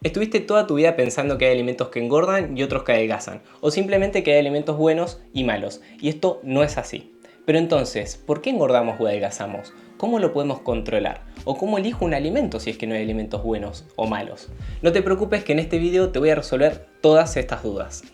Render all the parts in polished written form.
Estuviste toda tu vida pensando que hay alimentos que engordan y otros que adelgazan, o simplemente que hay alimentos buenos y malos, y esto no es así. Pero entonces, ¿por qué engordamos o adelgazamos? ¿Cómo lo podemos controlar? ¿O cómo elijo un alimento si es que no hay alimentos buenos o malos? No te preocupes que en este video te voy a resolver todas estas dudas.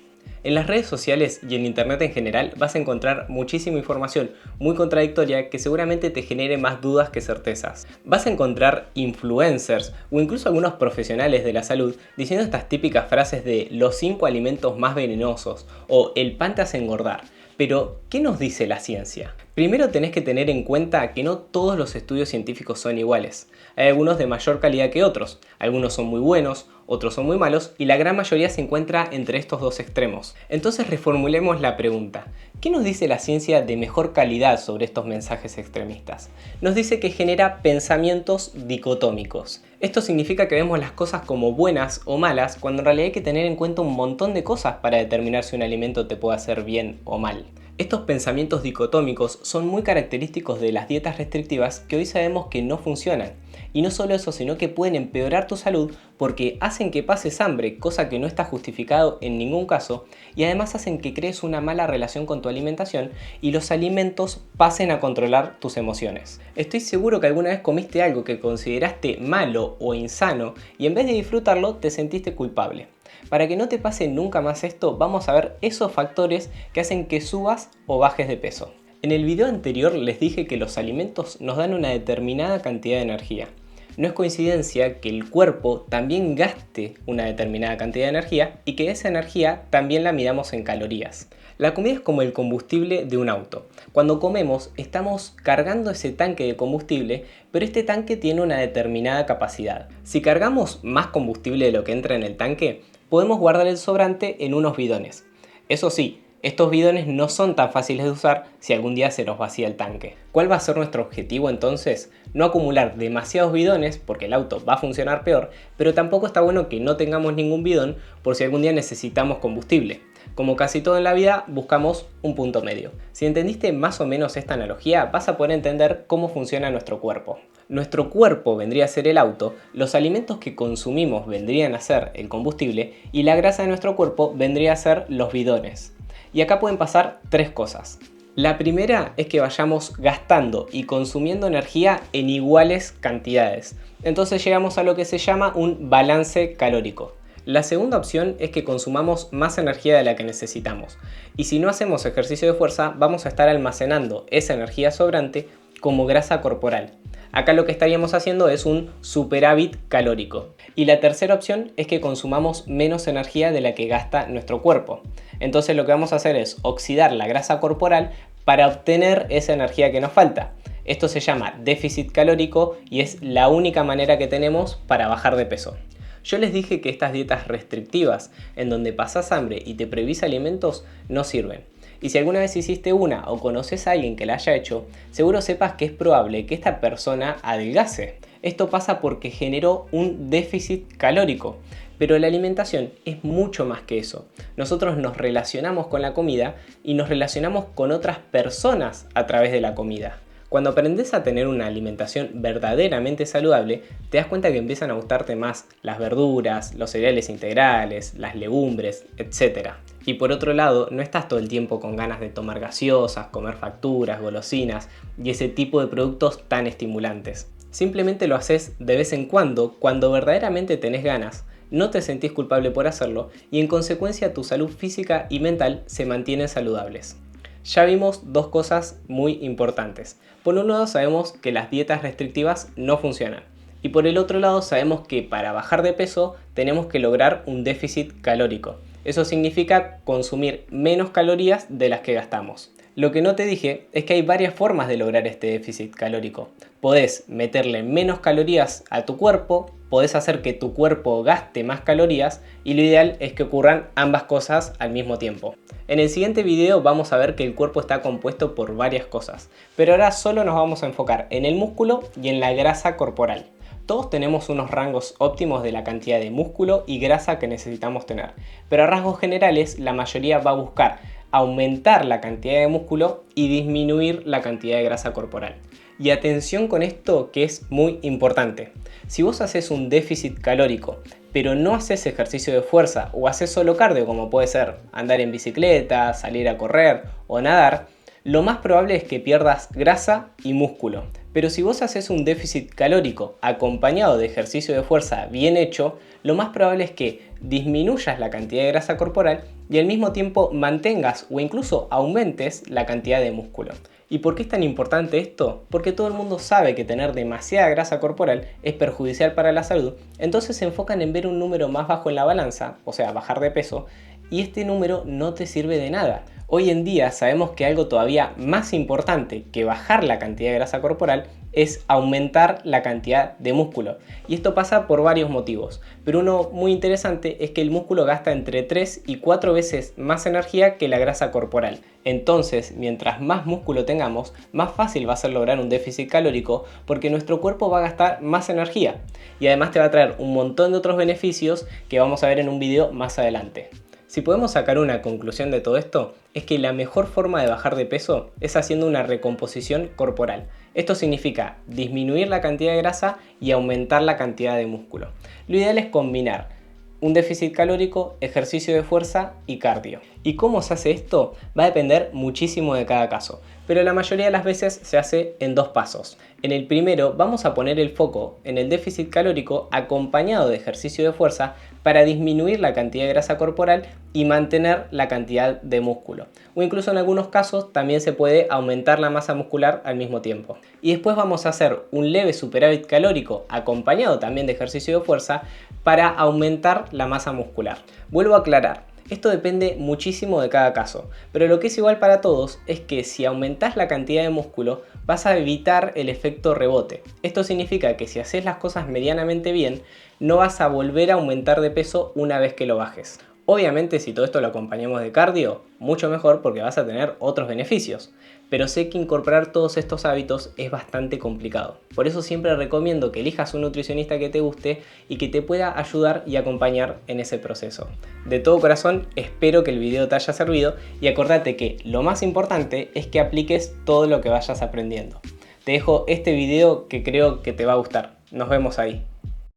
En las redes sociales y en internet en general vas a encontrar muchísima información muy contradictoria que seguramente te genere más dudas que certezas. Vas a encontrar influencers o incluso algunos profesionales de la salud diciendo estas típicas frases de los 5 alimentos más venenosos o el pan te hace engordar. Pero, ¿qué nos dice la ciencia? Primero tenés que tener en cuenta que no todos los estudios científicos son iguales. Hay algunos de mayor calidad que otros, algunos son muy buenos, otros son muy malos y la gran mayoría se encuentra entre estos dos extremos. Entonces reformulemos la pregunta. ¿Qué nos dice la ciencia de mejor calidad sobre estos mensajes extremistas? Nos dice que genera pensamientos dicotómicos. Esto significa que vemos las cosas como buenas o malas cuando en realidad hay que tener en cuenta un montón de cosas para determinar si un alimento te puede hacer bien o mal. Estos pensamientos dicotómicos son muy característicos de las dietas restrictivas que hoy sabemos que no funcionan. Y no solo eso, sino que pueden empeorar tu salud porque hacen que pases hambre, cosa que no está justificado en ningún caso, y además hacen que crees una mala relación con tu alimentación y los alimentos pasen a controlar tus emociones. Estoy seguro que alguna vez comiste algo que consideraste malo o insano y en vez de disfrutarlo te sentiste culpable. Para que no te pase nunca más esto, vamos a ver esos factores que hacen que subas o bajes de peso. En el video anterior les dije que los alimentos nos dan una determinada cantidad de energía. No es coincidencia que el cuerpo también gaste una determinada cantidad de energía y que esa energía también la midamos en calorías. La comida es como el combustible de un auto. Cuando comemos estamos cargando ese tanque de combustible, pero este tanque tiene una determinada capacidad. Si cargamos más combustible de lo que entra en el tanque, podemos guardar el sobrante en unos bidones. Eso sí, estos bidones no son tan fáciles de usar si algún día se nos vacía el tanque. ¿Cuál va a ser nuestro objetivo entonces? No acumular demasiados bidones porque el auto va a funcionar peor, pero tampoco está bueno que no tengamos ningún bidón por si algún día necesitamos combustible. Como casi todo en la vida, buscamos un punto medio. Si entendiste más o menos esta analogía, vas a poder entender cómo funciona nuestro cuerpo. Nuestro cuerpo vendría a ser el auto, los alimentos que consumimos vendrían a ser el combustible y la grasa de nuestro cuerpo vendría a ser los bidones. Y acá pueden pasar tres cosas. La primera es que vayamos gastando y consumiendo energía en iguales cantidades. Entonces llegamos a lo que se llama un balance calórico. La segunda opción es que consumamos más energía de la que necesitamos. Y si no hacemos ejercicio de fuerza, vamos a estar almacenando esa energía sobrante como grasa corporal. Acá lo que estaríamos haciendo es un superávit calórico. Y la tercera opción es que consumamos menos energía de la que gasta nuestro cuerpo. Entonces lo que vamos a hacer es oxidar la grasa corporal para obtener esa energía que nos falta. Esto se llama déficit calórico y es la única manera que tenemos para bajar de peso. Yo les dije que estas dietas restrictivas, en donde pasás hambre y te prohibís alimentos, no sirven. Y si alguna vez hiciste una o conoces a alguien que la haya hecho, seguro sepas que es probable que esta persona adelgace. Esto pasa porque generó un déficit calórico. Pero la alimentación es mucho más que eso. Nosotros nos relacionamos con la comida y nos relacionamos con otras personas a través de la comida. Cuando aprendes a tener una alimentación verdaderamente saludable, te das cuenta que empiezan a gustarte más las verduras, los cereales integrales, las legumbres, etc. Y por otro lado, no estás todo el tiempo con ganas de tomar gaseosas, comer facturas, golosinas y ese tipo de productos tan estimulantes. Simplemente lo haces de vez en cuando verdaderamente tenés ganas, no te sentís culpable por hacerlo y en consecuencia tu salud física y mental se mantienen saludables. Ya vimos dos cosas muy importantes. Por un lado sabemos que las dietas restrictivas no funcionan. Y por el otro lado sabemos que para bajar de peso tenemos que lograr un déficit calórico. Eso significa consumir menos calorías de las que gastamos. Lo que no te dije es que hay varias formas de lograr este déficit calórico. Podés meterle menos calorías a tu cuerpo, podés hacer que tu cuerpo gaste más calorías y lo ideal es que ocurran ambas cosas al mismo tiempo. En el siguiente video vamos a ver que el cuerpo está compuesto por varias cosas, pero ahora solo nos vamos a enfocar en el músculo y en la grasa corporal. Todos tenemos unos rangos óptimos de la cantidad de músculo y grasa que necesitamos tener, pero a rasgos generales la mayoría va a buscar aumentar la cantidad de músculo y disminuir la cantidad de grasa corporal. Y atención con esto que es muy importante. Si vos haces un déficit calórico pero no haces ejercicio de fuerza o haces solo cardio, como puede ser andar en bicicleta, salir a correr o nadar, lo más probable es que pierdas grasa y músculo. Pero si vos haces un déficit calórico acompañado de ejercicio de fuerza bien hecho, lo más probable es que disminuyas la cantidad de grasa corporal y al mismo tiempo mantengas o incluso aumentes la cantidad de músculo. ¿Y por qué es tan importante esto? Porque todo el mundo sabe que tener demasiada grasa corporal es perjudicial para la salud, entonces se enfocan en ver un número más bajo en la balanza, o sea, bajar de peso, y este número no te sirve de nada. Hoy en día sabemos que algo todavía más importante que bajar la cantidad de grasa corporal es aumentar la cantidad de músculo. Y esto pasa por varios motivos, pero uno muy interesante es que el músculo gasta entre 3 y 4 veces más energía que la grasa corporal. Entonces, mientras más músculo tengamos, más fácil va a ser lograr un déficit calórico porque nuestro cuerpo va a gastar más energía. Y además te va a traer un montón de otros beneficios que vamos a ver en un video más adelante. Si podemos sacar una conclusión de todo esto, es que la mejor forma de bajar de peso es haciendo una recomposición corporal. Esto significa disminuir la cantidad de grasa y aumentar la cantidad de músculo. Lo ideal es combinar un déficit calórico, ejercicio de fuerza y cardio. ¿Y cómo se hace esto? Va a depender muchísimo de cada caso, pero la mayoría de las veces se hace en dos pasos. En el primero vamos a poner el foco en el déficit calórico acompañado de ejercicio de fuerza para disminuir la cantidad de grasa corporal y mantener la cantidad de músculo. O incluso en algunos casos también se puede aumentar la masa muscular al mismo tiempo. Y después vamos a hacer un leve superávit calórico acompañado también de ejercicio de fuerza para aumentar la masa muscular. Vuelvo a aclarar. Esto depende muchísimo de cada caso, pero lo que es igual para todos es que si aumentás la cantidad de músculo vas a evitar el efecto rebote. Esto significa que si haces las cosas medianamente bien, no vas a volver a aumentar de peso una vez que lo bajes. Obviamente si todo esto lo acompañamos de cardio, mucho mejor porque vas a tener otros beneficios. Pero sé que incorporar todos estos hábitos es bastante complicado. Por eso siempre recomiendo que elijas un nutricionista que te guste y que te pueda ayudar y acompañar en ese proceso. De todo corazón espero que el video te haya servido y acordate que lo más importante es que apliques todo lo que vayas aprendiendo. Te dejo este video que creo que te va a gustar. Nos vemos ahí.